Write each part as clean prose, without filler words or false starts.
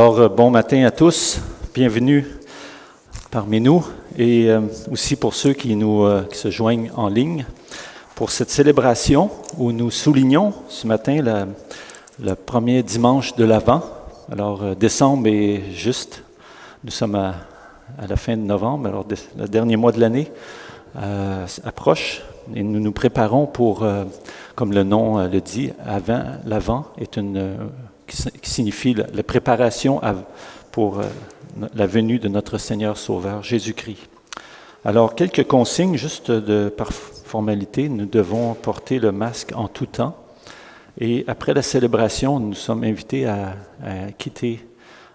Bon matin à tous, bienvenue parmi nous et aussi pour ceux qui se joignent en ligne pour cette célébration où nous soulignons ce matin le premier dimanche de l'Avent. Alors, décembre est juste, nous sommes à la fin de novembre, alors le dernier mois de l'année approche et nous nous préparons pour, comme le nom le dit, l'Avent est qui signifie la préparation pour la venue de notre Seigneur Sauveur, Jésus-Christ. Alors, quelques consignes, juste par formalité, nous devons porter le masque en tout temps. Et après la célébration, nous sommes invités à quitter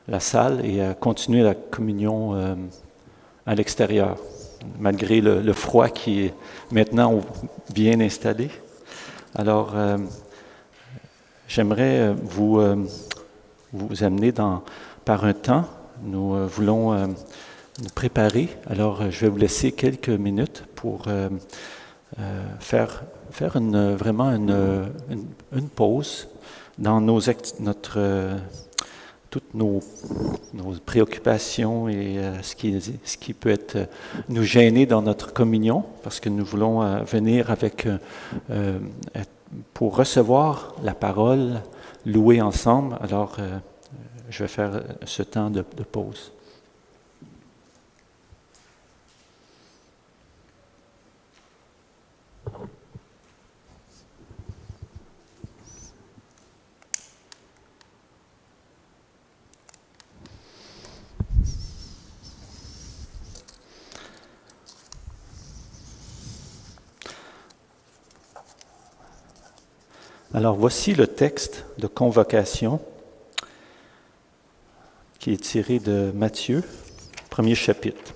la salle et à continuer la communion à l'extérieur, malgré le froid qui est maintenant bien installé. Alors, j'aimerais vous amener par un temps. Nous voulons nous préparer. Alors, je vais vous laisser quelques minutes pour faire vraiment une pause dans toutes nos préoccupations et ce qui peut nous gêner dans notre communion, parce que nous voulons venir pour recevoir la parole, louer ensemble. Alors, je vais faire ce temps de pause. Alors, voici le texte de convocation qui est tiré de Matthieu, premier chapitre.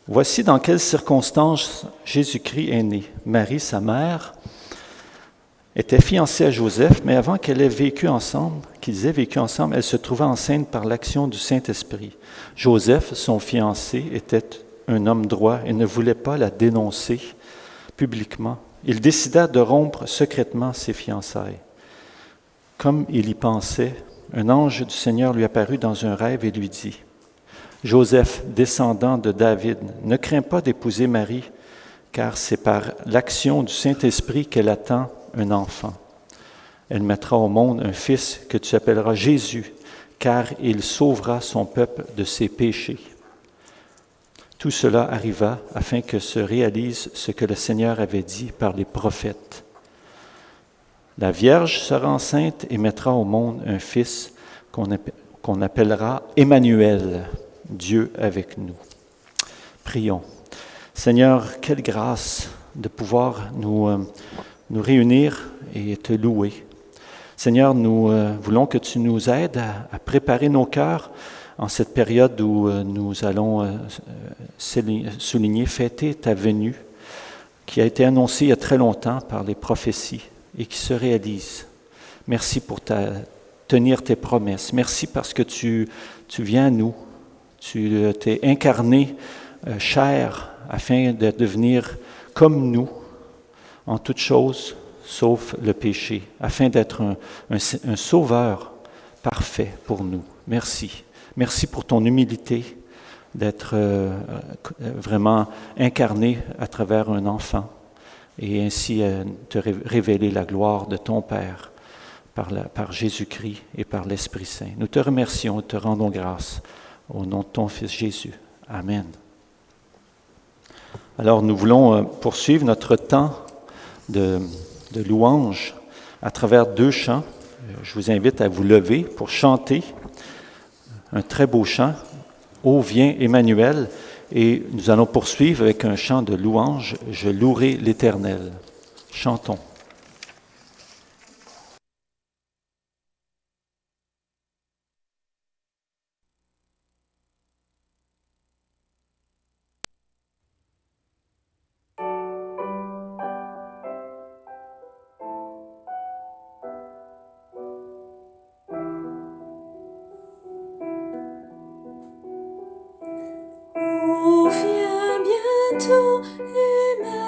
Voici dans quelles circonstances Jésus-Christ est né. Marie, sa mère, était fiancée à Joseph, mais avant qu'ils aient vécu ensemble, elle se trouva enceinte par l'action du Saint-Esprit. Joseph, son fiancé, était un homme droit et ne voulait pas la dénoncer publiquement. Il décida de rompre secrètement ses fiançailles. Comme il y pensait, un ange du Seigneur lui apparut dans un rêve et lui dit : « Joseph, descendant de David, ne crains pas d'épouser Marie, car c'est par l'action du Saint-Esprit qu'elle attend un enfant. Elle mettra au monde un fils que tu appelleras Jésus, car il sauvera son peuple de ses péchés. » Tout cela arriva afin que se réalise ce que le Seigneur avait dit par les prophètes. La Vierge sera enceinte et mettra au monde un fils qu'on appellera Emmanuel, Dieu avec nous. Prions. Seigneur, quelle grâce de pouvoir nous réunir et te louer. Seigneur, nous voulons que tu nous aides à préparer nos cœurs en cette période où nous allons fêter ta venue, qui a été annoncée il y a très longtemps par les prophéties et qui se réalise. Merci pour tenir tes promesses. Merci parce que tu viens à nous. Tu t'es incarné chair afin de devenir comme nous en toutes choses, sauf le péché, afin d'être un sauveur parfait pour nous. Merci. Merci pour ton humilité d'être vraiment incarné à travers un enfant et ainsi te révéler la gloire de ton Père par Jésus-Christ et par l'Esprit Saint. Nous te remercions et te rendons grâce au nom de ton Fils Jésus. Amen. Alors nous voulons poursuivre notre temps de louange à travers deux chants. Je vous invite à vous lever pour chanter un très beau chant, « Ô viens Emmanuel », et nous allons poursuivre avec un chant de louange, « Je louerai l'Éternel ». Chantons. Ô viens bientôt Emmanuel.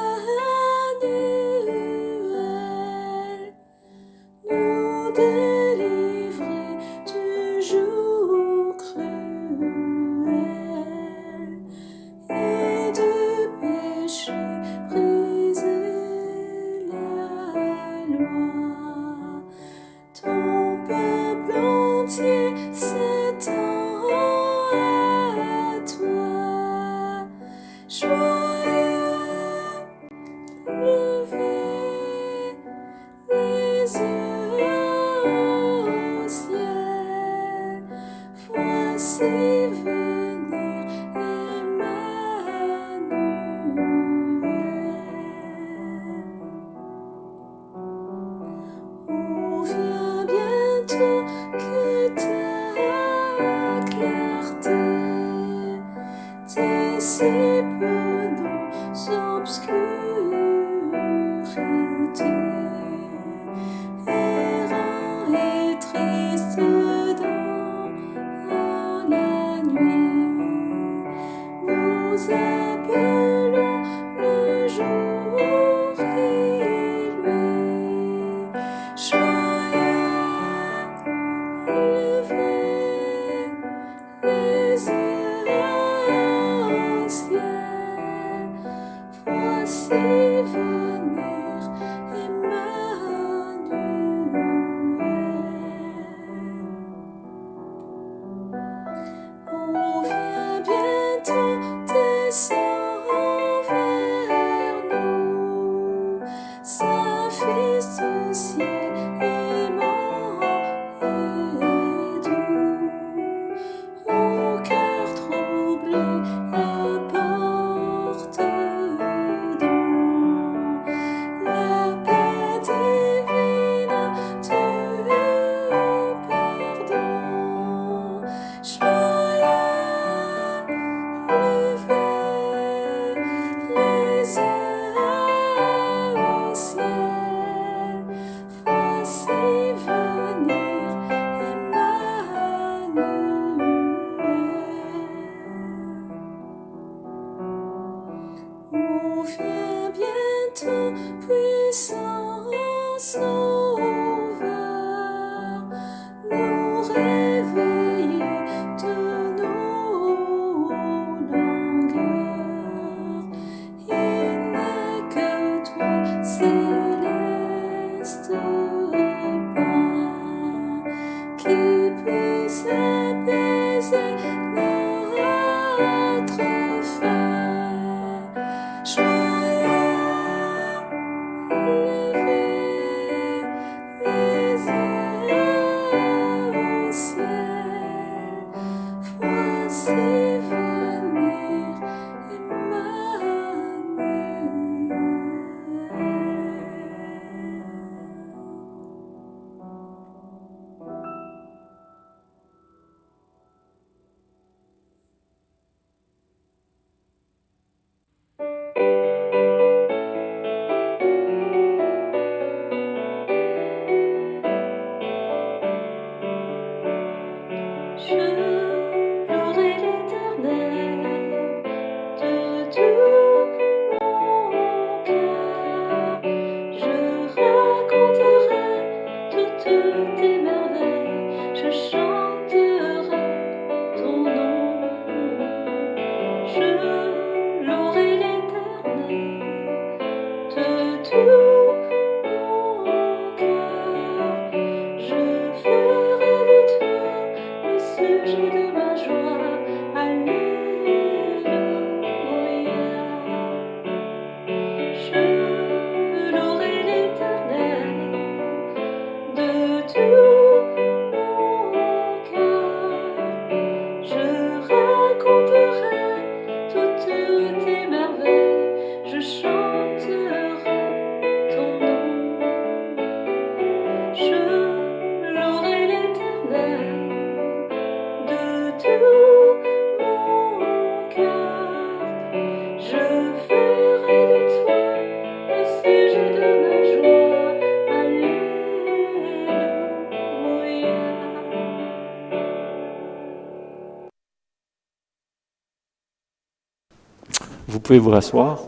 Vous pouvez vous rasseoir.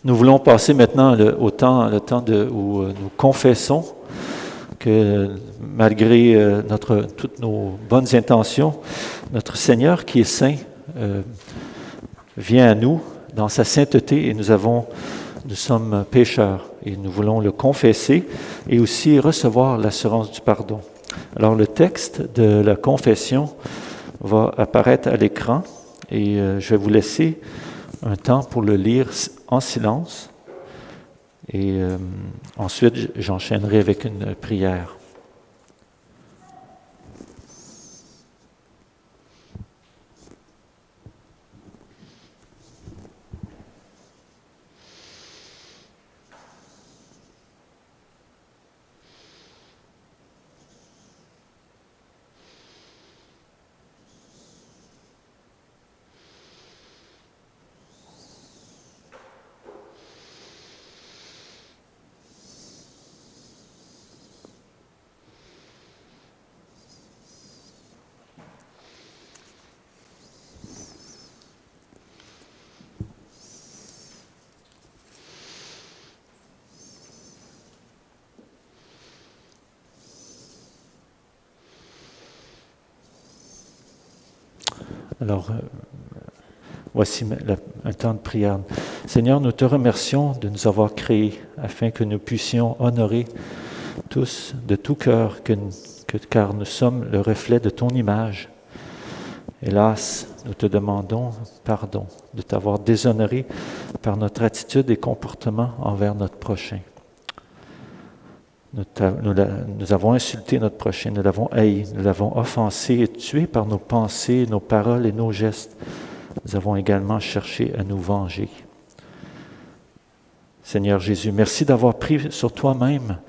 Nous voulons passer maintenant le temps où nous confessons que malgré toutes nos bonnes intentions, notre Seigneur qui est saint vient à nous dans sa sainteté et nous sommes pécheurs et nous voulons le confesser et aussi recevoir l'assurance du pardon. Alors le texte de la confession va apparaître à l'écran et je vais vous laisser un temps pour le lire en silence et ensuite j'enchaînerai avec une prière. Alors, voici un temps de prière. Seigneur, nous te remercions de nous avoir créés afin que nous puissions honorer tous de tout cœur, car nous sommes le reflet de ton image. Hélas, nous te demandons pardon de t'avoir déshonoré par notre attitude et comportement envers notre prochain. Nous avons insulté notre prochain, nous l'avons haï, nous l'avons offensé et tué par nos pensées, nos paroles et nos gestes. Nous avons également cherché à nous venger. Seigneur Jésus, merci d'avoir pris sur toi-même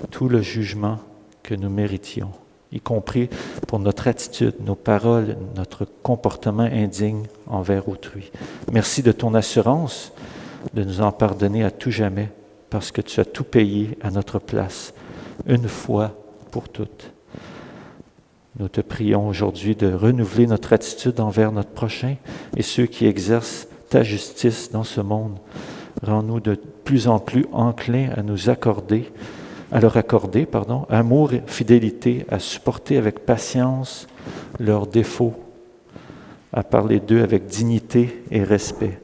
tout le jugement que nous méritions, y compris pour notre attitude, nos paroles, notre comportement indigne envers autrui. Merci de ton assurance de nous en pardonner à tout jamais, parce que tu as tout payé à notre place, une fois pour toutes. Nous te prions aujourd'hui de renouveler notre attitude envers notre prochain et ceux qui exercent ta justice dans ce monde. Rends-nous de plus en plus enclins à leur accorder, amour et fidélité, à supporter avec patience leurs défauts, à parler d'eux avec dignité et respect.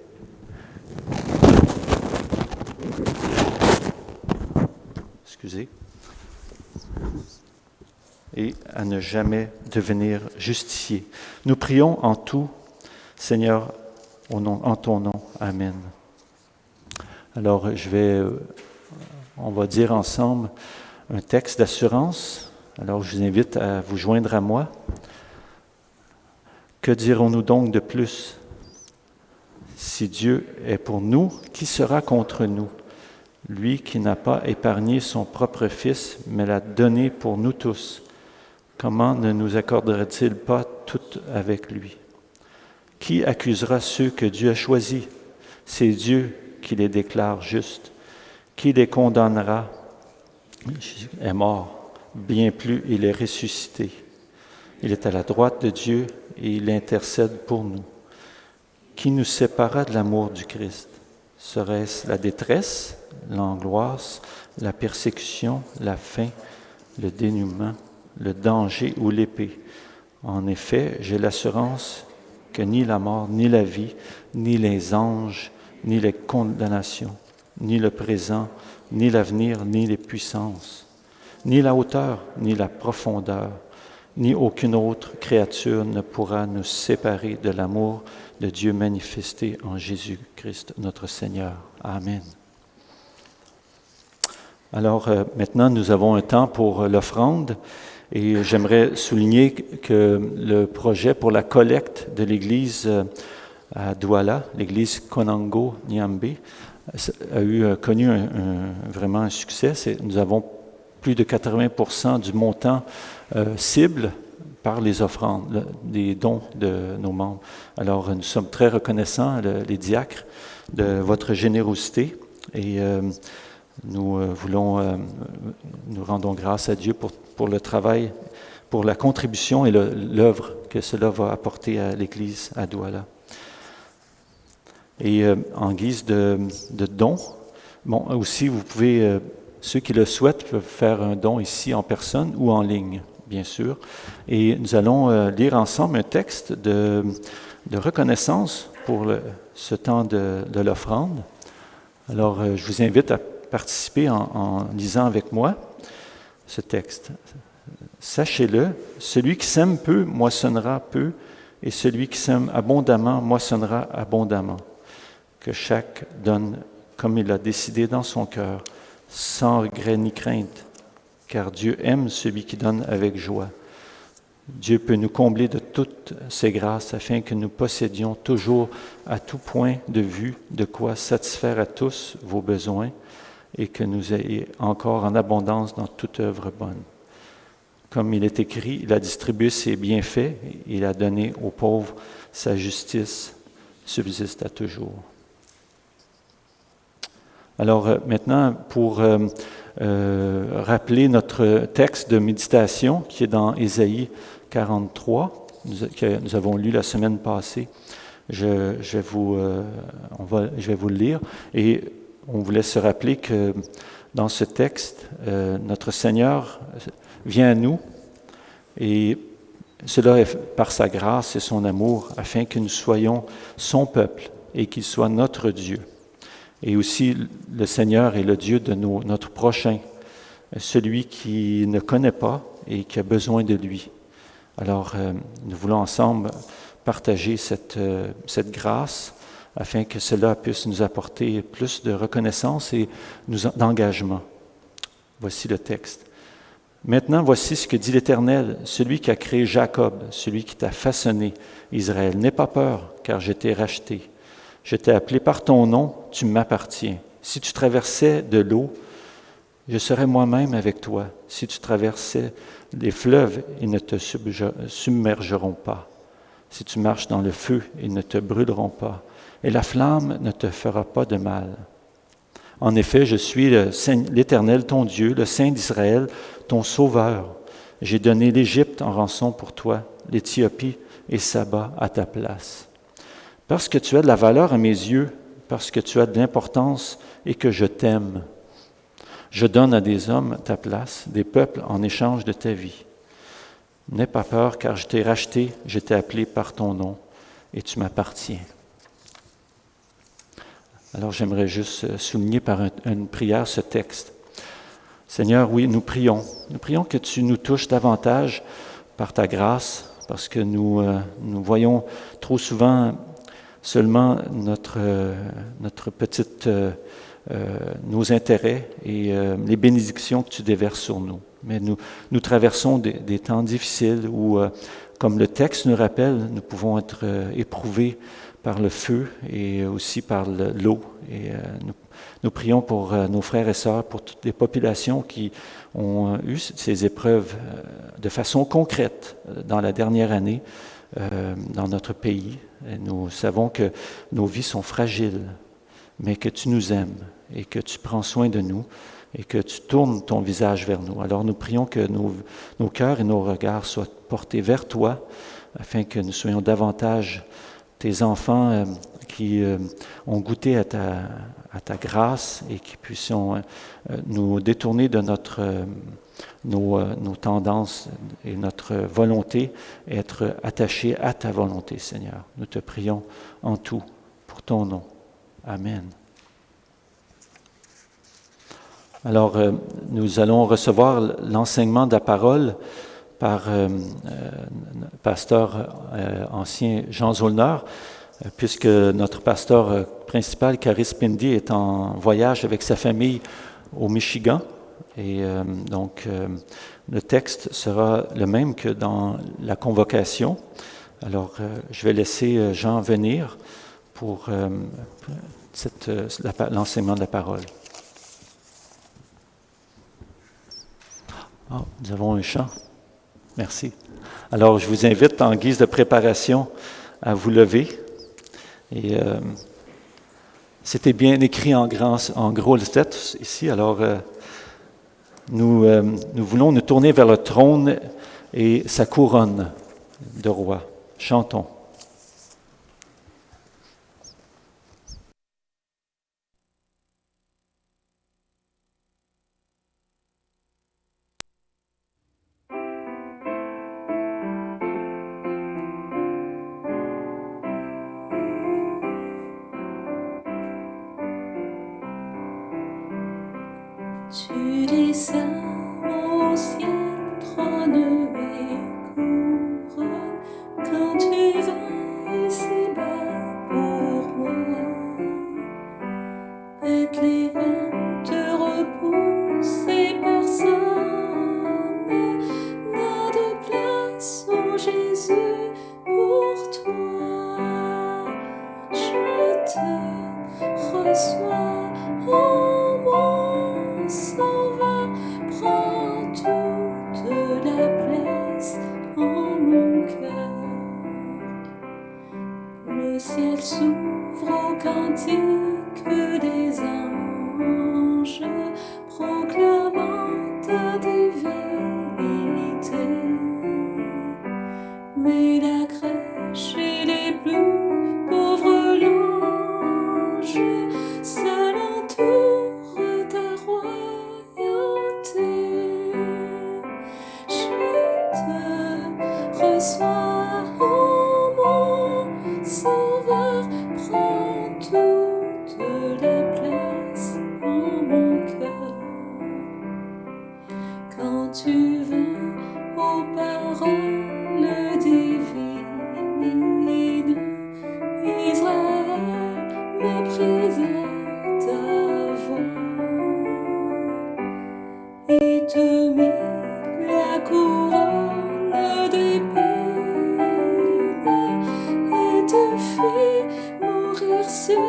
Et à ne jamais devenir justicier. Nous prions en tout, Seigneur, en ton nom. Amen. Alors, on va dire ensemble un texte d'assurance. Alors, je vous invite à vous joindre à moi. Que dirons-nous donc de plus? Si Dieu est pour nous, qui sera contre nous? Lui qui n'a pas épargné son propre Fils, mais l'a donné pour nous tous. Comment ne nous accorderait-il pas tout avec lui? Qui accusera ceux que Dieu a choisis? C'est Dieu qui les déclare justes. Qui les condamnera? Jésus est mort, bien plus il est ressuscité. Il est à la droite de Dieu et il intercède pour nous. Qui nous séparera de l'amour du Christ? Serait-ce la détresse, l'angoisse, la persécution, la faim, le dénûment, le danger ou l'épée? En effet, j'ai l'assurance que ni la mort, ni la vie, ni les anges, ni les condamnations, ni le présent, ni l'avenir, ni les puissances, ni la hauteur, ni la profondeur, ni aucune autre créature ne pourra nous séparer de l'amour de Dieu manifesté en Jésus-Christ, notre Seigneur. Amen. Alors maintenant, nous avons un temps pour l'offrande et j'aimerais souligner que le projet pour la collecte de l'Église à Douala, l'Église Konango Nyambe, a connu vraiment un succès. Nous avons plus de 80% du montant cible par les offrandes, des dons de nos membres. Alors, nous sommes très reconnaissants, les diacres, de votre générosité et nous rendons grâce à Dieu pour le travail, pour la contribution et l'œuvre que cela va apporter à l'Église à Douala. Et en guise de don, aussi vous pouvez, ceux qui le souhaitent peuvent faire un don ici en personne ou en ligne, bien sûr. Et nous allons lire ensemble un texte de reconnaissance pour ce temps de l'offrande. Alors, je vous invite à participer en lisant avec moi ce texte. Sachez-le, celui qui sème peu moissonnera peu, et celui qui sème abondamment moissonnera abondamment. Que chaque donne comme il a décidé dans son cœur, sans regret ni crainte, car Dieu aime celui qui donne avec joie. Dieu peut nous combler de toutes ses grâces afin que nous possédions toujours à tout point de vue de quoi satisfaire à tous vos besoins et que nous ayons encore en abondance dans toute œuvre bonne. Comme il est écrit, il a distribué ses bienfaits, il a donné aux pauvres, sa justice subsiste à toujours. Alors maintenant, pour rappeler notre texte de méditation qui est dans Ésaïe 43, que nous avons lu la semaine passée, je vais vous le lire et on voulait se rappeler que dans ce texte, notre Seigneur vient à nous et Cela est par sa grâce et son amour, afin que nous soyons son peuple et qu'il soit notre Dieu. Et aussi, le Seigneur est le Dieu de notre prochain, celui qui ne connaît pas et qui a besoin de lui. Alors, nous voulons ensemble partager cette grâce afin que cela puisse nous apporter plus de reconnaissance et d'engagement. Voici le texte. Maintenant, voici ce que dit l'Éternel, celui qui a créé Jacob, celui qui t'a façonné, Israël. N'aie pas peur, car je t'ai racheté. Je t'ai appelé par ton nom, tu m'appartiens. Si tu traversais de l'eau, je serais moi-même avec toi. Si tu traversais les fleuves, ils ne te submergeront pas. Si tu marches dans le feu, ils ne te brûleront pas. Et la flamme ne te fera pas de mal. En effet, je suis l'Éternel, ton Dieu, le Saint d'Israël, ton Sauveur. J'ai donné l'Égypte en rançon pour toi, l'Éthiopie et Saba à ta place. Parce que tu as de la valeur à mes yeux, parce que tu as de l'importance et que je t'aime, je donne à des hommes ta place, des peuples en échange de ta vie. N'aie pas peur, car je t'ai racheté, je t'ai appelé par ton nom, et tu m'appartiens. Alors j'aimerais juste souligner par une prière ce texte. Seigneur, oui, nous prions que tu nous touches davantage par ta grâce, parce que nous voyons trop souvent seulement notre petite, nos intérêts et les bénédictions que tu déverses sur nous. Mais nous traversons des temps difficiles où, comme le texte nous rappelle, nous pouvons être éprouvés par le feu et aussi par l'eau. Et nous prions pour nos frères et sœurs, pour toutes les populations qui ont eu ces épreuves de façon concrète dans la dernière année dans notre pays. Et nous savons que nos vies sont fragiles, mais que tu nous aimes et que tu prends soin de nous et que tu tournes ton visage vers nous. Alors nous prions que nos cœurs et nos regards soient portés vers toi afin que nous soyons davantage tes enfants qui ont goûté à ta grâce et qui puissions nous détourner de nos tendances et notre volonté, et être attachés à ta volonté, Seigneur. Nous te prions en tout pour ton nom. Amen. Alors, nous allons recevoir l'enseignement de la parole par pasteur ancien Jean Zollner, puisque notre pasteur principal, Caris Pindi, est en voyage avec sa famille au Michigan. Et donc, le texte sera le même que dans la convocation. Alors, je vais laisser Jean venir pour l'enseignement de la parole. Oh, nous avons un chant. Merci. Alors, je vous invite, en guise de préparation, à vous lever. Et c'était bien écrit en gros lettres ici. Alors, nous voulons nous tourner vers le trône et sa couronne de roi. Chantons. Tu descends au ciel, trône et couronne, quand tu vas ici-bas pour moi. Bethléem te repousse et personne n'a de place, ô Jésus, pour toi. Je te reçois, ô mon Sauveur, prends toute la place en mon cœur. Le ciel s'ouvre au cantique des anges, proclamant ta divinité. Mais la crèche et les plus pauvres louanges seul entourent ta royauté. Je te reçois, oh mon Sauveur, prends toute la place en mon cœur. Quand tu vins aux paroles divines, Israël méprisa ta voix. Il te mit la couronne d'épines et te fit mourir sur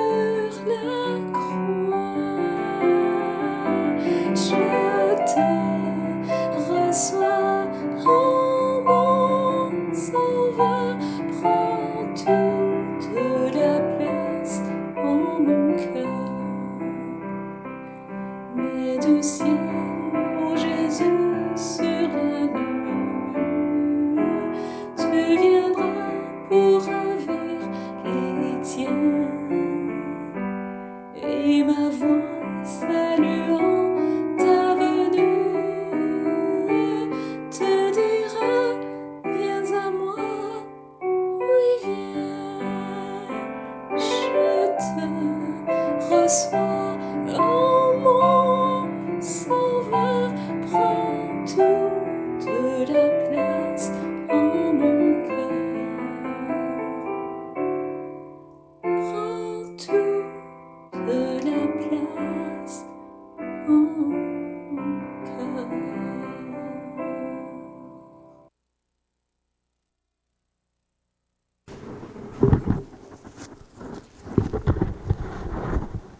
la croix. Je te reçois, oh mon Sauveur, prends toute la place en mon cœur. Mais du ciel, ô Jésus, sur la nue, tu viendras pour ravir les tiens. Et ma voix saluant ta venue te dira, viens à moi, oui viens. Je te reçois, oh mon Sauveur, prends toute la place en mon cœur. Prends toute la place en mon cœur.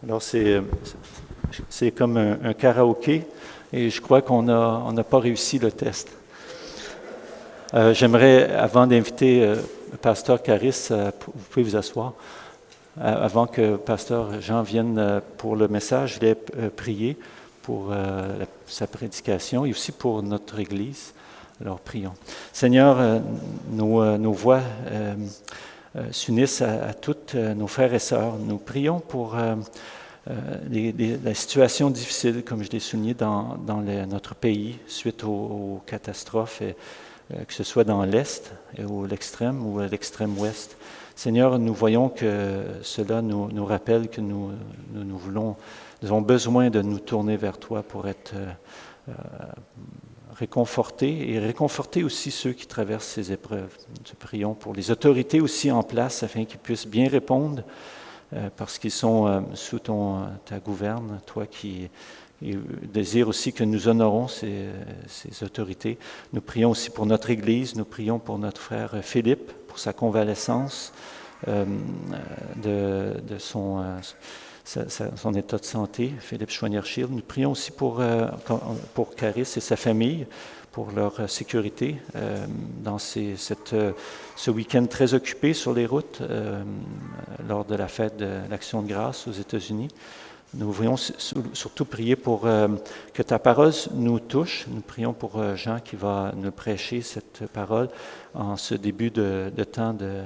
Alors, c'est comme un karaoké et je crois qu'on n'a pas réussi le test. J'aimerais, avant d'inviter le pasteur Caris, vous pouvez vous asseoir, avant que pasteur Jean vienne pour le message, je voulais prier pour sa prédication et aussi pour notre Église. Alors, prions. Seigneur, nos voix s'unissent à toutes nos frères et sœurs. Nous prions pour la situation difficile, comme je l'ai souligné, dans notre pays, suite aux catastrophes, que ce soit dans l'Est, ou l'extrême, ou à l'extrême ouest. Seigneur, nous voyons que cela nous rappelle que nous avons besoin de nous tourner vers toi pour être réconfortés et réconforter aussi ceux qui traversent ces épreuves. Nous prions pour les autorités aussi en place afin qu'ils puissent bien répondre parce qu'ils sont sous ta gouverne, toi qui désires aussi que nous honorons ces autorités. Nous prions aussi pour notre Église, nous prions pour notre frère Philippe, pour sa convalescence, de son état de santé, Philippe Chouanière-Schild. Nous prions aussi pour Caris et sa famille, pour leur sécurité dans ce week-end très occupé sur les routes lors de la fête de l'Action de grâce aux États-Unis. Nous voulons surtout prier pour que ta parole nous touche. Nous prions pour Jean qui va nous prêcher cette parole en ce début de temps de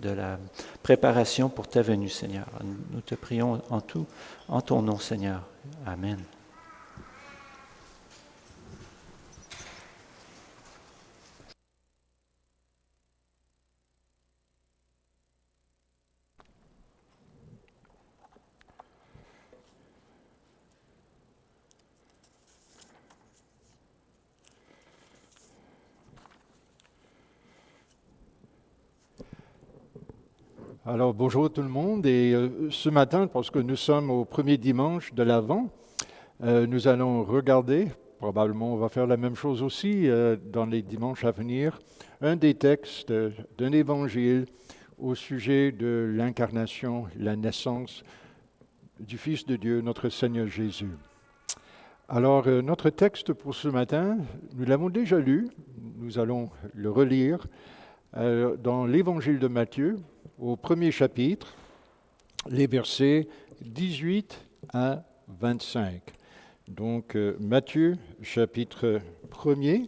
la préparation pour ta venue, Seigneur. Nous te prions en tout, en ton nom, Seigneur. Amen. Alors bonjour tout le monde et ce matin, parce que nous sommes au premier dimanche de l'Avent, nous allons regarder, probablement on va faire la même chose aussi dans les dimanches à venir, un des textes d'un évangile au sujet de l'incarnation, la naissance du Fils de Dieu, notre Seigneur Jésus. Alors notre texte pour ce matin, nous l'avons déjà lu, nous allons le relire dans l'évangile de Matthieu, au premier chapitre, les versets 18 à 25. Donc Matthieu, chapitre 1er,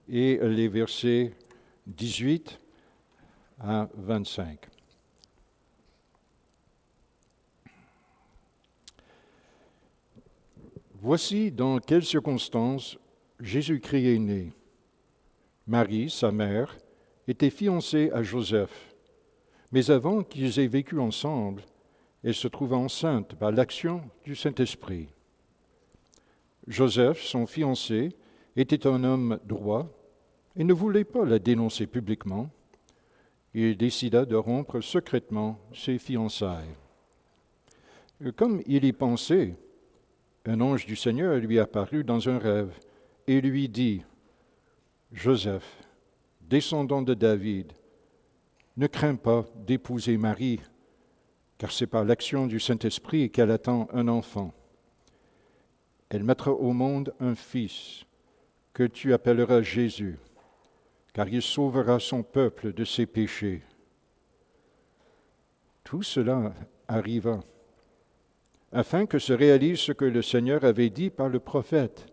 et les versets 18 à 25. Voici dans quelles circonstances Jésus-Christ est né. Marie, sa mère, était fiancée à Joseph, mais avant qu'ils aient vécu ensemble, elle se trouva enceinte par l'action du Saint-Esprit. Joseph, son fiancé, était un homme droit et ne voulait pas la dénoncer publiquement. Il décida de rompre secrètement ses fiançailles. Comme il y pensait, un ange du Seigneur lui apparut dans un rêve et lui dit, « Joseph, descendant de David, ne crains pas d'épouser Marie, car c'est par l'action du Saint-Esprit qu'elle attend un enfant. Elle mettra au monde un fils que tu appelleras Jésus, car il sauvera son peuple de ses péchés. » Tout cela arriva afin que se réalise ce que le Seigneur avait dit par le prophète.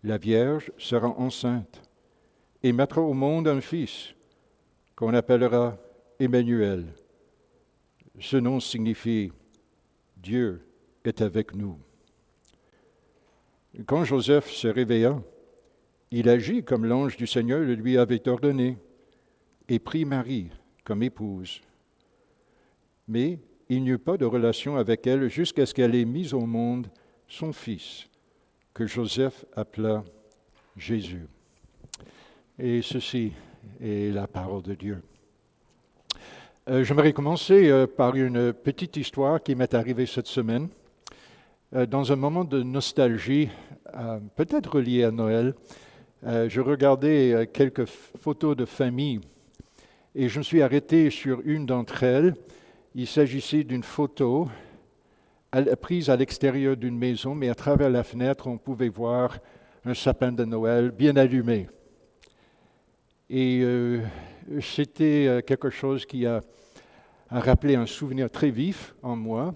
La Vierge sera enceinte et mettra au monde un fils qu'on appellera Emmanuel. Ce nom signifie « Dieu est avec nous ». Quand Joseph se réveilla, il agit comme l'ange du Seigneur le lui avait ordonné et prit Marie comme épouse. Mais il n'y eut pas de relation avec elle jusqu'à ce qu'elle ait mis au monde son fils, que Joseph appela Jésus. Et ceci est la parole de Dieu. J'aimerais commencer par une petite histoire qui m'est arrivée cette semaine. Dans un moment de nostalgie, peut-être lié à Noël, je regardais quelques photos de famille et je me suis arrêté sur une d'entre elles. Il s'agissait d'une photo prise à l'extérieur d'une maison, mais à travers la fenêtre, on pouvait voir un sapin de Noël bien allumé. Et c'était quelque chose qui a rappelé un souvenir très vif en moi.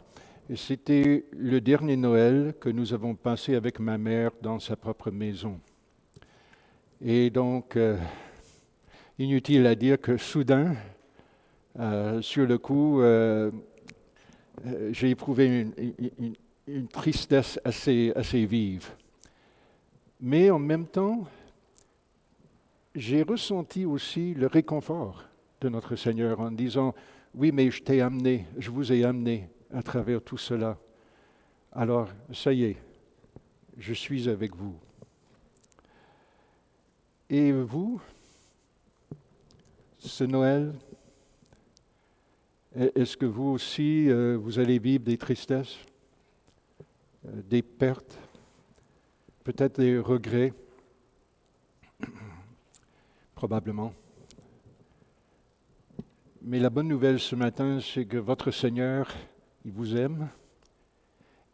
Et c'était le dernier Noël que nous avons passé avec ma mère dans sa propre maison. Et donc, inutile à dire que soudain, sur le coup, j'ai éprouvé une tristesse assez vive. Mais en même temps, j'ai ressenti aussi le réconfort de notre Seigneur en disant « Oui, mais je vous ai amené à travers tout cela. Alors, ça y est, je suis avec vous. » Et vous, ce Noël, est-ce que vous aussi, vous allez vivre des tristesses, des pertes, peut-être des regrets? Probablement. Mais la bonne nouvelle ce matin, c'est que votre Seigneur, il vous aime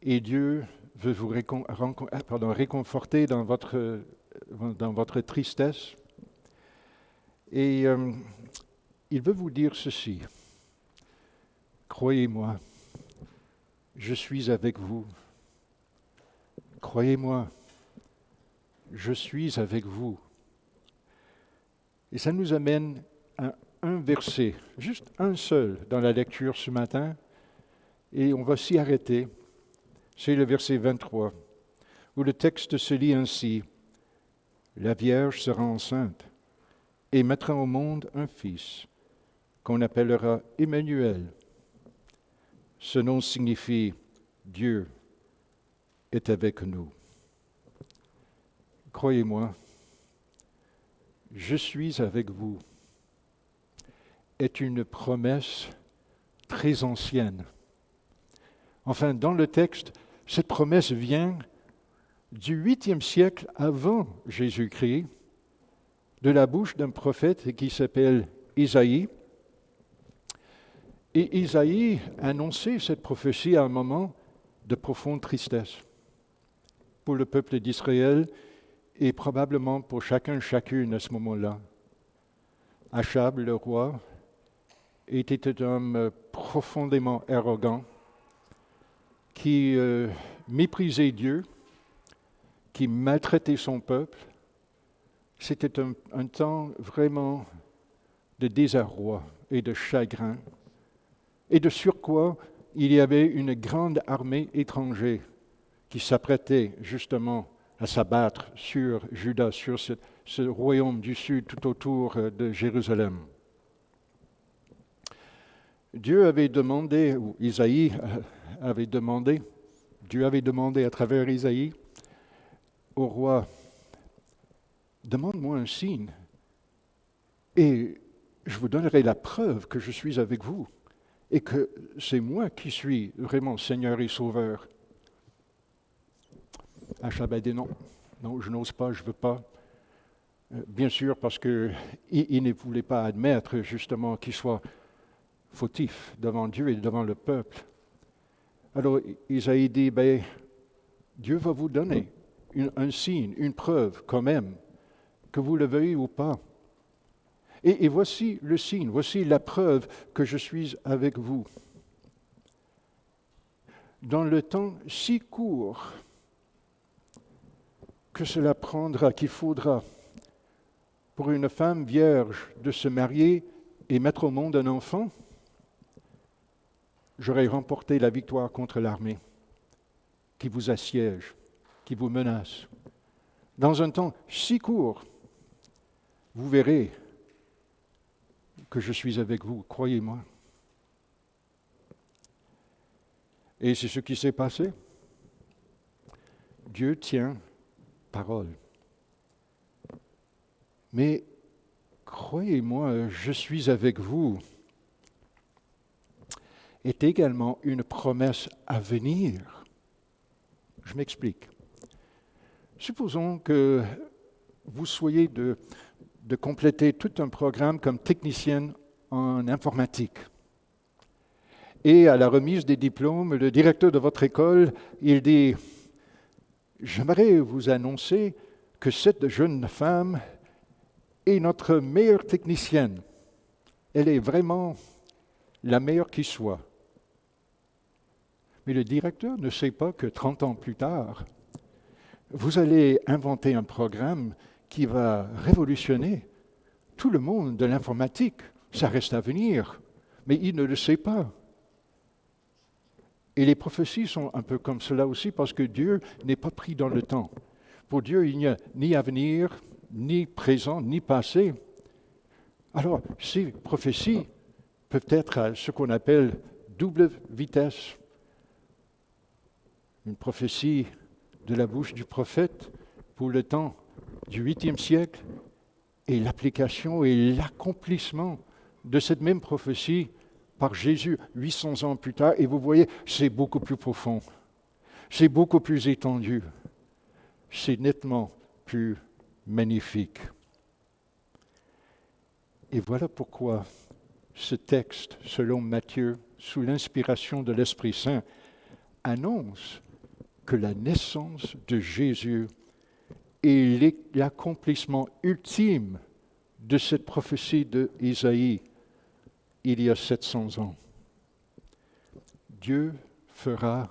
et Dieu veut vous réconforter dans votre tristesse. Et il veut vous dire ceci. Croyez-moi, je suis avec vous. Croyez-moi, je suis avec vous. Et ça nous amène à un verset, juste un seul dans la lecture ce matin, et on va s'y arrêter. C'est le verset 23, où le texte se lit ainsi. « La Vierge sera enceinte et mettra au monde un fils qu'on appellera Emmanuel. Ce nom signifie « Dieu est avec nous ». Croyez-moi, je suis avec vous, est une promesse très ancienne. Enfin, dans le texte, cette promesse vient du 8e siècle avant Jésus-Christ, de la bouche d'un prophète qui s'appelle Isaïe. Et Isaïe annonçait cette prophétie à un moment de profonde tristesse pour le peuple d'Israël et probablement pour chacune à ce moment-là. Achab, le roi, était un homme profondément arrogant qui méprisait Dieu, qui maltraitait son peuple. C'était un temps vraiment de désarroi et de chagrin. Et de surcroît, il y avait une grande armée étrangère qui s'apprêtait justement à s'abattre sur Juda, sur ce royaume du Sud tout autour de Jérusalem. Dieu avait demandé, ou Isaïe avait demandé, Dieu avait demandé à travers Isaïe au roi, demande-moi un signe et je vous donnerai la preuve que je suis avec vous et que c'est moi qui suis vraiment Seigneur et Sauveur. Achab a dit non, je n'ose pas, je ne veux pas. Bien sûr, parce qu'il ne voulait pas admettre justement qu'il soit fautif devant Dieu et devant le peuple. Alors Isaïe dit, Dieu va vous donner un signe, une preuve quand même, que vous le veuillez ou pas. Et voici le signe, voici la preuve que je suis avec vous. Dans le temps si court que cela prendra, qu'il faudra pour une femme vierge de se marier et mettre au monde un enfant, j'aurai remporté la victoire contre l'armée qui vous assiège, qui vous menace. Dans un temps si court, vous verrez que je suis avec vous, croyez-moi. Et c'est ce qui s'est passé. Dieu tient parole. Mais croyez-moi, je suis avec vous est également une promesse à venir. Je m'explique. Supposons que vous soyez de compléter tout un programme comme technicienne en informatique. Et à la remise des diplômes, le directeur de votre école, il dit « J'aimerais vous annoncer que cette jeune femme est notre meilleure technicienne. Elle est vraiment la meilleure qui soit. » Mais le directeur ne sait pas que 30 ans plus tard, vous allez inventer un programme qui va révolutionner tout le monde de l'informatique. Ça reste à venir, mais il ne le sait pas. Et les prophéties sont un peu comme cela aussi, parce que Dieu n'est pas pris dans le temps. Pour Dieu, il n'y a ni avenir, ni présent, ni passé. Alors, ces prophéties peuvent être à ce qu'on appelle double vitesse. Une prophétie de la bouche du prophète pour le temps du 8e siècle et l'application et l'accomplissement de cette même prophétie par Jésus 800 ans plus tard. Et vous voyez, c'est beaucoup plus profond, c'est beaucoup plus étendu, c'est nettement plus magnifique. Et voilà pourquoi ce texte, selon Matthieu, sous l'inspiration de l'Esprit Saint, annonce que la naissance de Jésus est l'accomplissement ultime de cette prophétie d'Isaïe il y a 700 ans. Dieu fera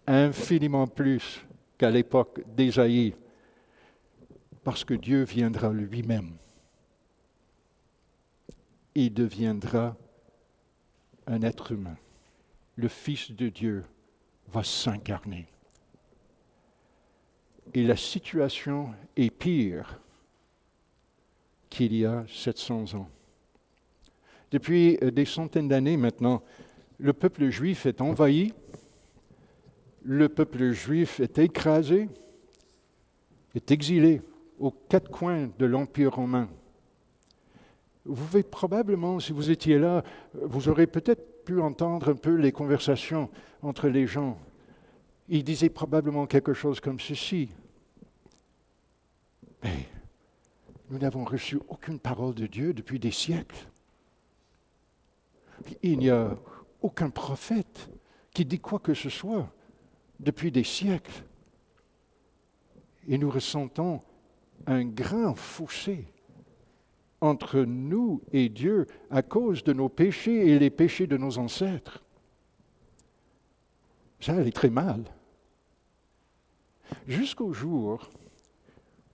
infiniment plus qu'à l'époque d'Isaïe, parce que Dieu viendra lui-même. Il deviendra un être humain. Le Fils de Dieu va s'incarner. Et la situation est pire qu'il y a 700 ans. Depuis des centaines d'années maintenant, le peuple juif est envahi, le peuple juif est écrasé, est exilé aux quatre coins de l'Empire romain. Vous pouvez probablement, si vous étiez là, vous aurez peut-être pu entendre un peu les conversations entre les gens. Ils disaient probablement quelque chose comme ceci. Mais nous n'avons reçu aucune parole de Dieu depuis des siècles. Il n'y a aucun prophète qui dit quoi que ce soit depuis des siècles. Et nous ressentons un grand fossé entre nous et Dieu à cause de nos péchés et les péchés de nos ancêtres. Ça allait très mal. Jusqu'au jour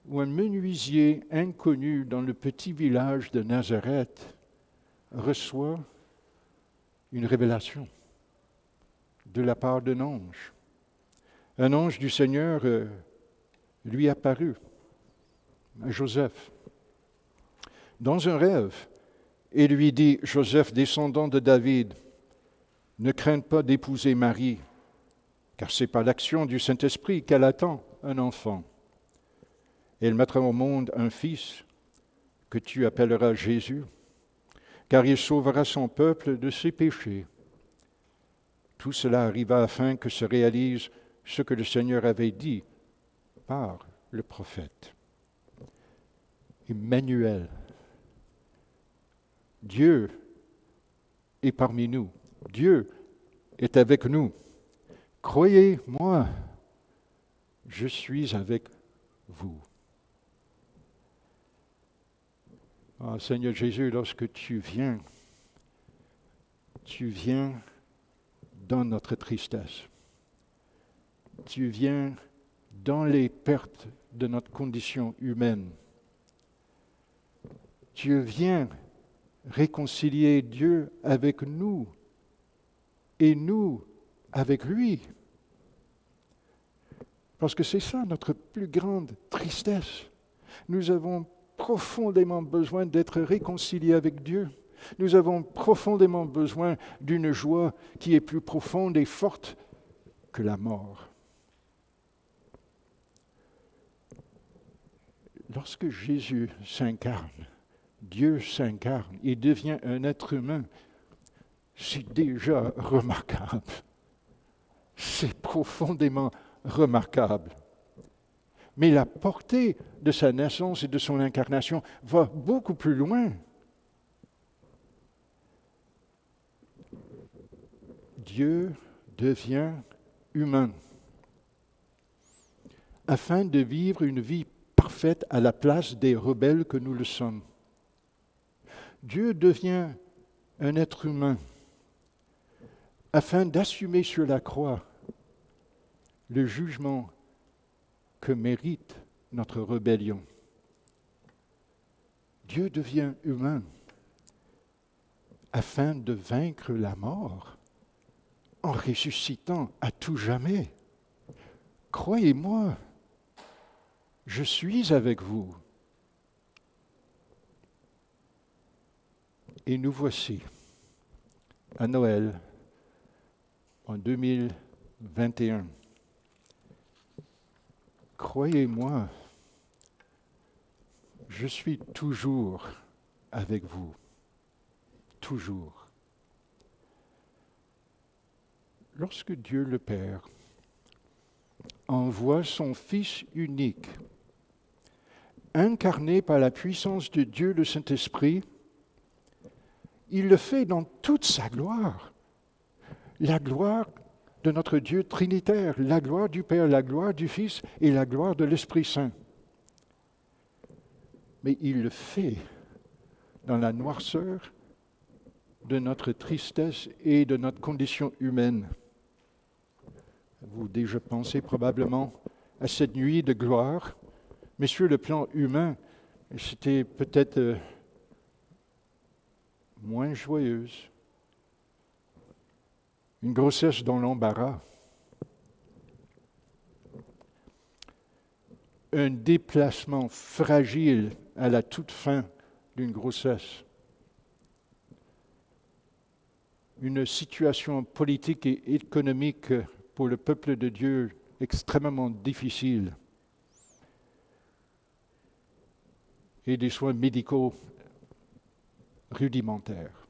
où un menuisier inconnu dans le petit village de Nazareth reçoit une révélation de la part d'un ange. Un ange du Seigneur lui apparut à Joseph, dans un rêve, et lui dit, Joseph, descendant de David, ne crains pas d'épouser Marie, car c'est par l'action du Saint-Esprit qu'elle attend un enfant. Elle mettra au monde un fils que tu appelleras Jésus, car il sauvera son peuple de ses péchés. Tout cela arriva afin que se réalise ce que le Seigneur avait dit par le prophète. Emmanuel, Dieu est parmi nous, Dieu est avec nous. Croyez-moi, je suis avec vous. Ah, Seigneur Jésus, lorsque tu viens dans notre tristesse. Tu viens dans les pertes de notre condition humaine. Tu viens réconcilier Dieu avec nous et nous avec lui. Parce que c'est ça notre plus grande tristesse. Nous avons profondément besoin d'être réconciliés avec Dieu. Nous avons profondément besoin d'une joie qui est plus profonde et forte que la mort. Lorsque Jésus s'incarne, Dieu s'incarne et devient un être humain, c'est déjà remarquable. C'est profondément remarquable. Mais la portée de sa naissance et de son incarnation va beaucoup plus loin. Dieu devient humain afin de vivre une vie parfaite à la place des rebelles que nous le sommes. Dieu devient un être humain afin d'assumer sur la croix le jugement que mérite notre rébellion. Dieu devient humain afin de vaincre la mort en ressuscitant à tout jamais. Croyez-moi, je suis avec vous. Et nous voici à Noël en 2021. Croyez-moi, je suis toujours avec vous. Toujours. Lorsque Dieu le Père envoie son Fils unique, incarné par la puissance de Dieu le Saint-Esprit, il le fait dans toute sa gloire. La gloire de notre Dieu trinitaire, la gloire du Père, la gloire du Fils et la gloire de l'Esprit Saint. Mais il le fait dans la noirceur de notre tristesse et de notre condition humaine. Vous déjà pensez probablement à cette nuit de gloire, mais sur le plan humain, c'était peut-être moins joyeuse. Une grossesse dans l'embarras. Un déplacement fragile à la toute fin d'une grossesse. Une situation politique et économique pour le peuple de Dieu extrêmement difficile. Et des soins médicaux rudimentaires.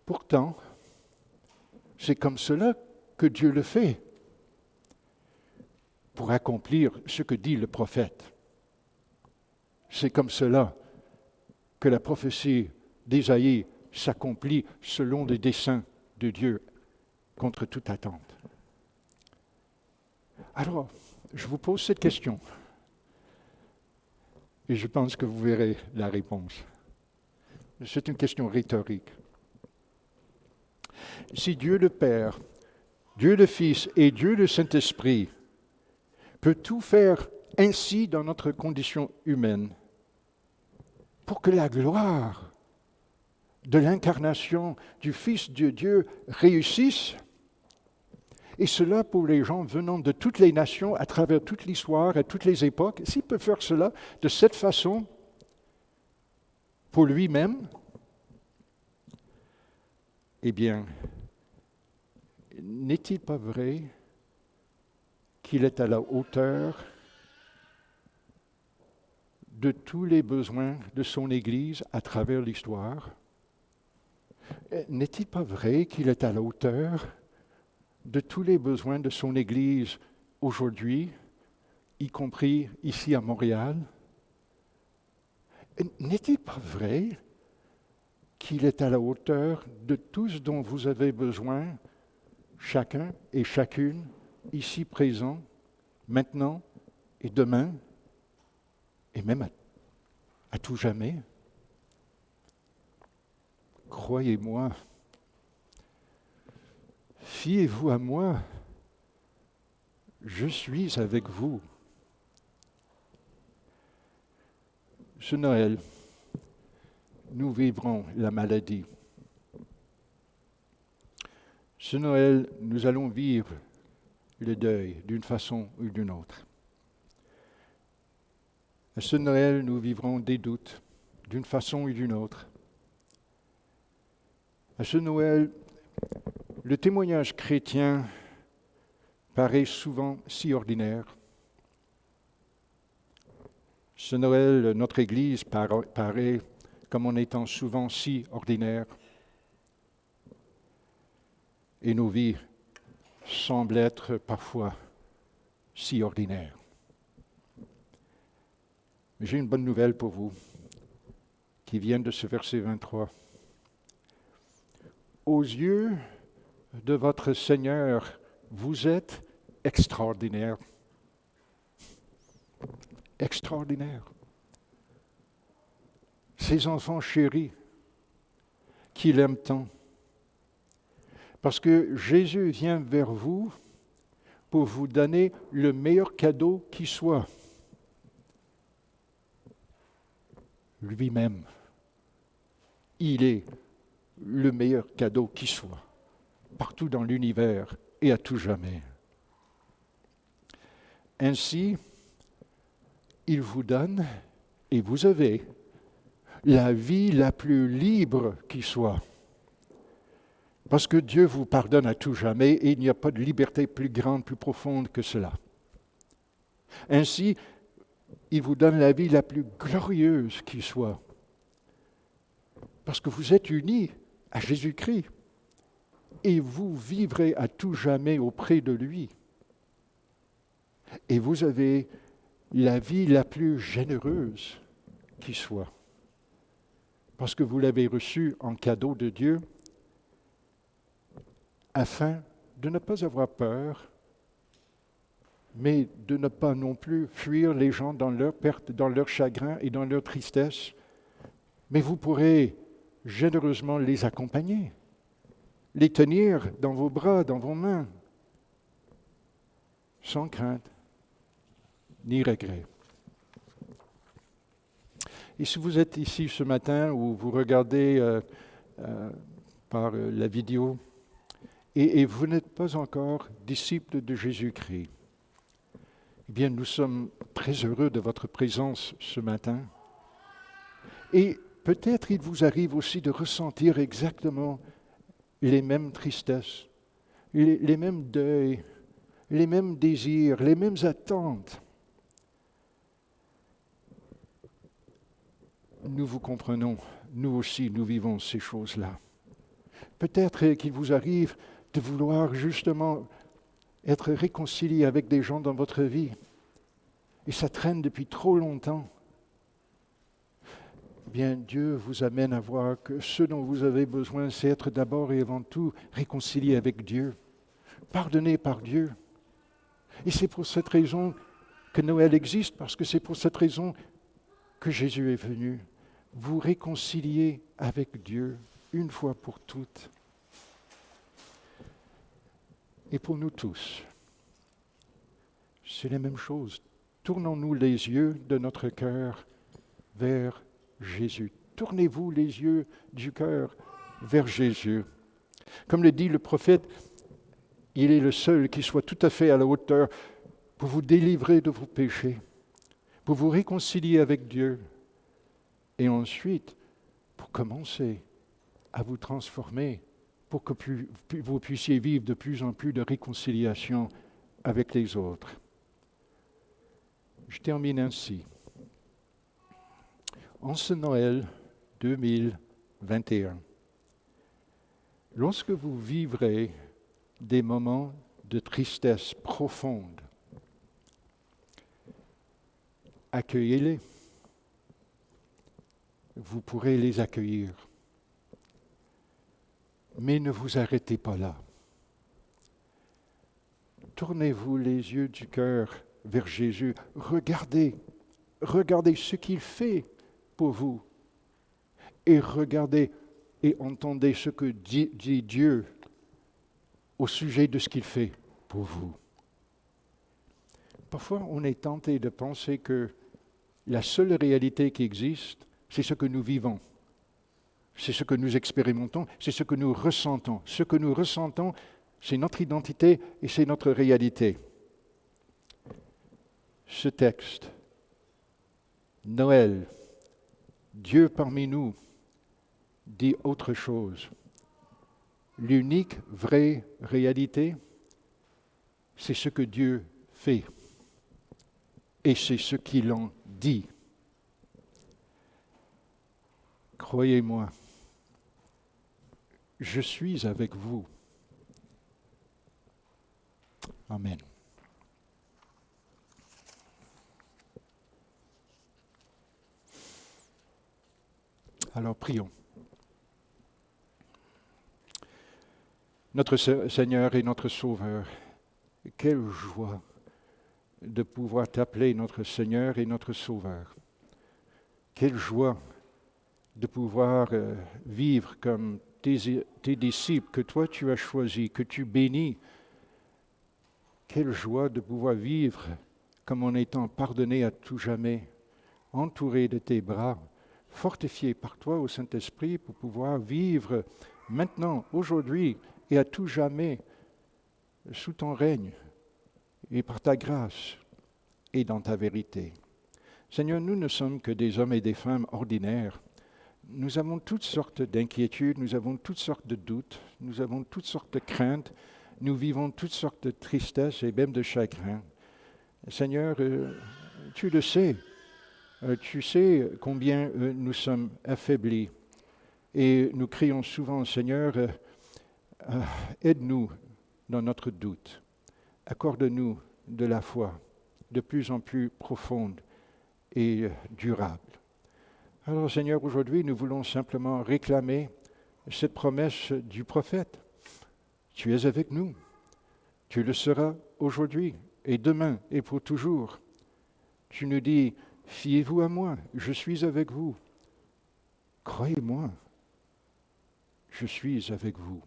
Pourtant, c'est comme cela que Dieu le fait pour accomplir ce que dit le prophète. C'est comme cela que la prophétie d'Ésaïe s'accomplit selon les desseins de Dieu contre toute attente. Alors, je vous pose cette question et je pense que vous verrez la réponse. C'est une question rhétorique. Si Dieu le Père, Dieu le Fils et Dieu le Saint-Esprit peut tout faire ainsi dans notre condition humaine, pour que la gloire de l'incarnation du Fils de Dieu réussisse, Et cela pour les gens venant de toutes les nations, à travers toute l'histoire, à toutes les époques, s'il peut faire cela de cette façon pour lui-même, eh bien, n'est-il pas vrai qu'il est à la hauteur de tous les besoins de son Église à travers l'histoire? N'est-il pas vrai qu'il est à la hauteur de tous les besoins de son Église aujourd'hui, y compris ici à Montréal? N'est-il pas vrai qu'il est à la hauteur de tout ce dont vous avez besoin, chacun et chacune, ici présent, maintenant et demain, et même à tout jamais? Croyez-moi, fiez-vous à moi, je suis avec vous. Ce Noël, nous vivrons la maladie. Ce Noël, nous allons vivre le deuil d'une façon ou d'une autre. À ce Noël, nous vivrons des doutes d'une façon ou d'une autre. À ce Noël, le témoignage chrétien paraît souvent si ordinaire. Ce Noël, notre Église paraît comme en étant souvent si ordinaire. Et nos vies semblent être parfois si ordinaires. Mais j'ai une bonne nouvelle pour vous, qui vient de ce verset 23. Aux yeux de votre Seigneur, vous êtes extraordinaire. Extraordinaire. Ces enfants chéris, qu'il aime tant. Parce que Jésus vient vers vous pour vous donner le meilleur cadeau qui soit. Lui-même. Il est le meilleur cadeau qui soit, partout dans l'univers et à tout jamais. Ainsi, il vous donne, et vous avez, la vie la plus libre qui soit. Parce que Dieu vous pardonne à tout jamais et il n'y a pas de liberté plus grande, plus profonde que cela. Ainsi, il vous donne la vie la plus glorieuse qui soit. Parce que vous êtes unis à Jésus-Christ et vous vivrez à tout jamais auprès de lui. Et vous avez la vie la plus généreuse qui soit. Parce que vous l'avez reçue en cadeau de Dieu afin de ne pas avoir peur, mais de ne pas non plus fuir les gens dans leur perte, dans leur chagrin et dans leur tristesse. Mais vous pourrez généreusement les accompagner, les tenir dans vos bras, dans vos mains, sans crainte ni regret. Et si vous êtes ici ce matin ou vous regardez par la vidéo et vous n'êtes pas encore disciple de Jésus-Christ, eh bien nous sommes très heureux de votre présence ce matin. Et peut-être il vous arrive aussi de ressentir exactement les mêmes tristesses, les mêmes deuils, les mêmes désirs, les mêmes attentes. Nous vous comprenons, nous aussi, nous vivons ces choses-là. Peut-être qu'il vous arrive de vouloir justement être réconcilié avec des gens dans votre vie. Et ça traîne depuis trop longtemps. Bien, Dieu vous amène à voir que ce dont vous avez besoin, c'est être d'abord et avant tout réconcilié avec Dieu, pardonné par Dieu. Et c'est pour cette raison que Noël existe, parce que c'est pour cette raison que Jésus est venu. Vous réconcilier avec Dieu une fois pour toutes. Et pour nous tous, c'est la même chose. Tournons-nous les yeux de notre cœur vers Jésus. Tournez-vous les yeux du cœur vers Jésus. Comme le dit le prophète, Il est le seul qui soit tout à fait à la hauteur pour vous délivrer de vos péchés, pour vous réconcilier avec Dieu, et ensuite pour commencer à vous transformer, pour que vous puissiez vivre de plus en plus de réconciliation avec les autres. Je termine ainsi. En ce Noël 2021, lorsque vous vivrez des moments de tristesse profonde, accueillez-les. Vous pourrez les accueillir. Mais ne vous arrêtez pas là. Tournez-vous les yeux du cœur vers Jésus. Regardez ce qu'il fait pour vous. Et regardez et entendez ce que dit Dieu au sujet de ce qu'il fait pour vous. Parfois, on est tenté de penser que la seule réalité qui existe, c'est ce que nous vivons. C'est ce que nous expérimentons, c'est ce que nous ressentons. Ce que nous ressentons, c'est notre identité et c'est notre réalité. Ce texte, Noël, Dieu parmi nous, dit autre chose. L'unique vraie réalité, c'est ce que Dieu fait. Et c'est ce qu'il en dit. Croyez-moi, je suis avec vous. Amen. Alors prions. Notre Seigneur et notre Sauveur, quelle joie de pouvoir t'appeler notre Seigneur et notre Sauveur. Quelle joie de pouvoir vivre comme tes disciples que toi tu as choisis, que tu bénis. Quelle joie de pouvoir vivre comme en étant pardonné à tout jamais, entouré de tes bras, fortifié par toi au Saint-Esprit pour pouvoir vivre maintenant, aujourd'hui et à tout jamais sous ton règne et par ta grâce et dans ta vérité. Seigneur, nous ne sommes que des hommes et des femmes ordinaires. Nous avons toutes sortes d'inquiétudes, nous avons toutes sortes de doutes, nous avons toutes sortes de craintes, nous vivons toutes sortes de tristesse et même de chagrin. Seigneur, tu le sais, tu sais combien nous sommes affaiblis et nous crions souvent, Seigneur, aide-nous dans notre doute, accorde-nous de la foi de plus en plus profonde et durable. Alors Seigneur, aujourd'hui, nous voulons simplement réclamer cette promesse du prophète. Tu es avec nous. Tu le seras aujourd'hui et demain et pour toujours. Tu nous dis, fiez-vous à moi, je suis avec vous. Croyez-moi, je suis avec vous.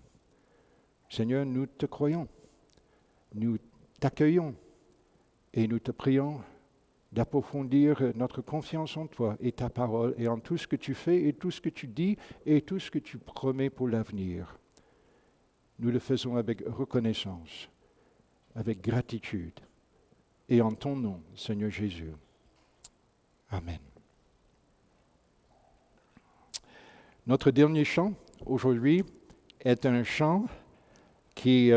Seigneur, nous te croyons, nous t'accueillons et nous te prions d'approfondir notre confiance en toi et ta parole et en tout ce que tu fais et tout ce que tu dis et tout ce que tu promets pour l'avenir. Nous le faisons avec reconnaissance, avec gratitude et en ton nom, Seigneur Jésus. Amen. Notre dernier chant aujourd'hui est un chant qui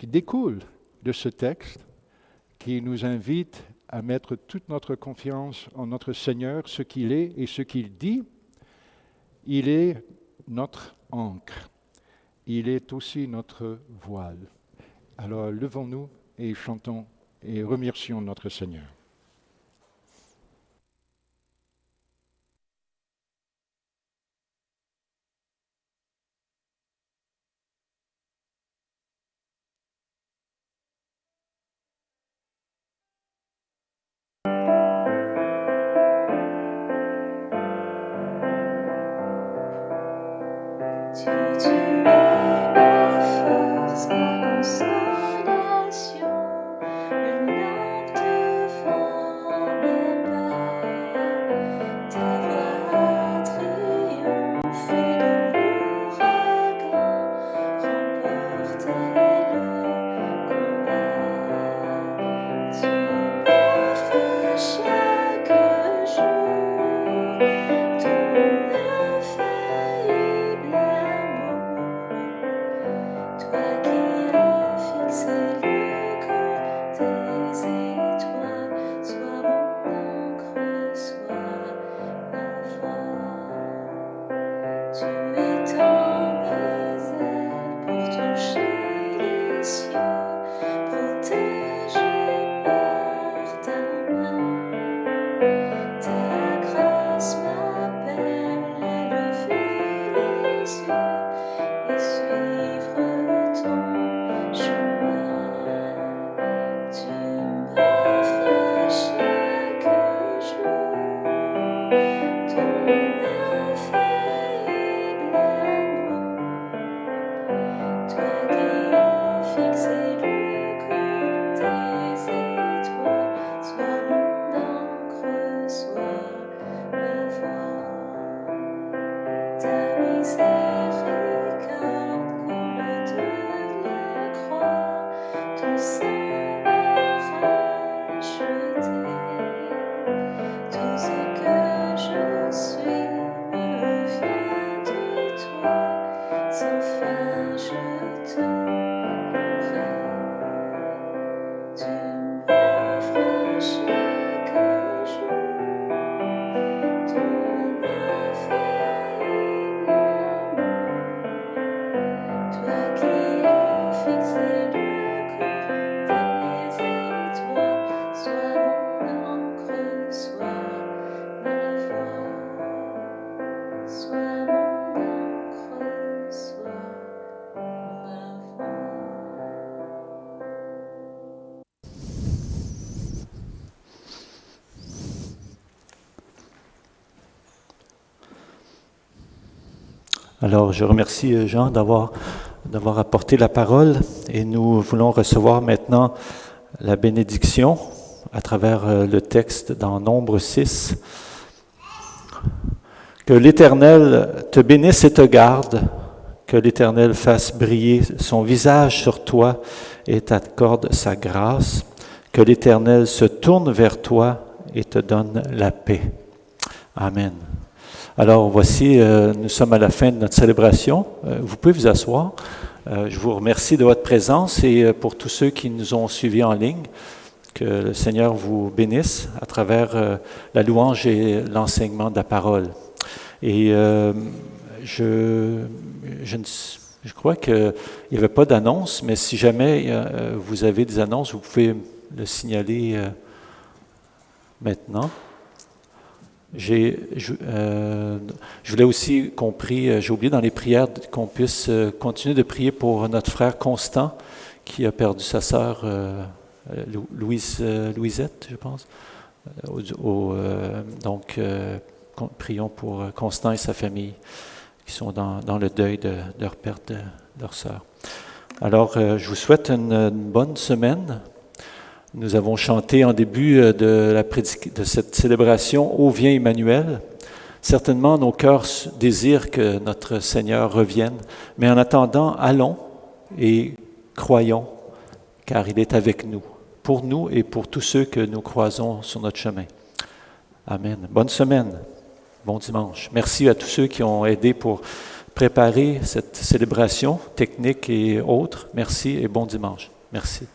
découle de ce texte, qui nous invite à mettre toute notre confiance en notre Seigneur, ce qu'il est et ce qu'il dit. Il est notre ancre. Il est aussi notre voile. Alors levons-nous et chantons et remercions notre Seigneur. Dieu, tu es ma force, ma consolation, une lampe devant Alors, je remercie Jean d'avoir apporté la parole et nous voulons recevoir maintenant la bénédiction à travers le texte dans Nombre 6. Que l'Éternel te bénisse et te garde, que l'Éternel fasse briller son visage sur toi et t'accorde sa grâce, que l'Éternel se tourne vers toi et te donne la paix. Amen. Alors voici, nous sommes à la fin de notre célébration. Vous pouvez vous asseoir. Je vous remercie de votre présence et pour tous ceux qui nous ont suivis en ligne, que le Seigneur vous bénisse à travers la louange et l'enseignement de la parole. Et je crois qu'il n'y avait pas d'annonce, mais si jamais vous avez des annonces, vous pouvez le signaler maintenant. Je voulais aussi qu'on prie, j'ai oublié dans les prières qu'on puisse continuer de prier pour notre frère Constant qui a perdu sa sœur Louisette, je pense. Donc, prions pour Constant et sa famille qui sont dans le deuil de leur perte de leur sœur. Alors, je vous souhaite une bonne semaine. Nous avons chanté en début de cette célébration « Ô viens Emmanuel ». Certainement, nos cœurs désirent que notre Seigneur revienne, mais en attendant, allons et croyons, car il est avec nous, pour nous et pour tous ceux que nous croisons sur notre chemin. Amen. Bonne semaine, bon dimanche. Merci à tous ceux qui ont aidé pour préparer cette célébration technique et autres. Merci et bon dimanche. Merci.